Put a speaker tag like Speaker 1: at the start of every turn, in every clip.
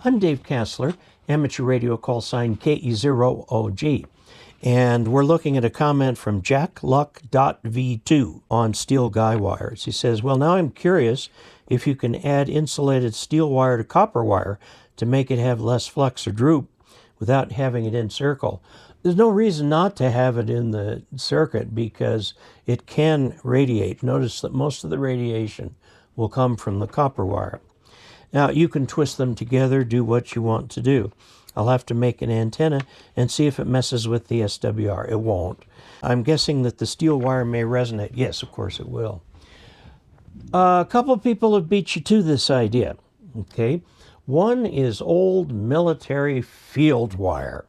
Speaker 1: I'm Dave Casler, amateur radio call sign KE0OG, and we're looking at a comment from jackluck.v2 on steel guy wires. He says, well, now I'm curious if you can add insulated steel wire to copper wire to make it have less flux or droop without having it in circle. There's no reason not to have it in the circuit because it can radiate. Notice that most of the radiation will come from the copper wire. Now, you can twist them together, do what you want to do. I'll have to make an antenna and see if it messes with the SWR. It won't. I'm guessing that the steel wire may resonate. Yes, of course it will. A couple of people have beat you to this idea. Okay, one is old military field wire.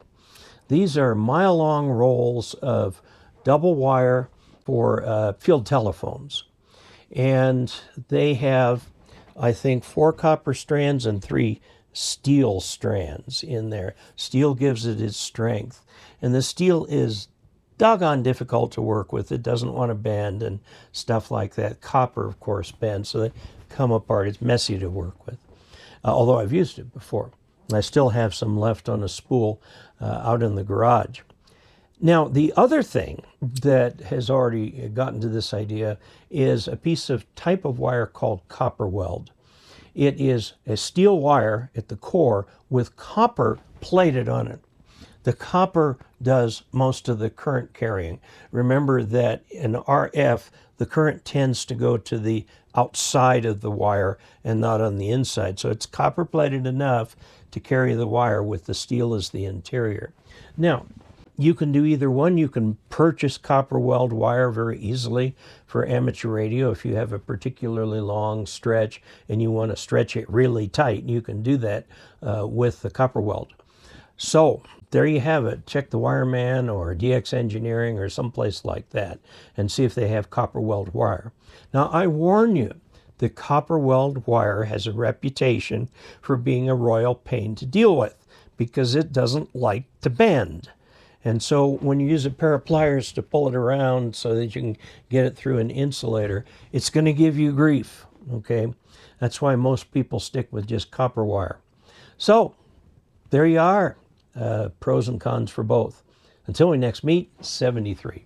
Speaker 1: These are mile-long rolls of double wire for field telephones. And they have, I think, 4 copper strands and 3 steel strands in there. Steel gives it its strength. And the steel is doggone difficult to work with. It doesn't want to bend and stuff like that. Copper, of course, bends, so they come apart. It's messy to work with, although I've used it before. I still have some left on a spool out in the garage. Now, the other thing that has already gotten to this idea is a piece of type of wire called copper weld. It is a steel wire at the core with copper plated on it. The copper does most of the current carrying. Remember that in RF, the current tends to go to the outside of the wire and not on the inside. So it's copper plated enough to carry the wire with the steel as the interior. Now, you can do either one. You can purchase copper weld wire very easily for amateur radio. If you have a particularly long stretch and you want to stretch it really tight, you can do that with the copper weld. So there you have it. Check the Wireman or DX Engineering or someplace like that and see if they have copper weld wire. Now, I warn you, the copper weld wire has a reputation for being a royal pain to deal with because it doesn't like to bend. And so when you use a pair of pliers to pull it around so that you can get it through an insulator, it's going to give you grief, okay? That's why most people stick with just copper wire. So there you are, pros and cons for both. Until we next meet, 73.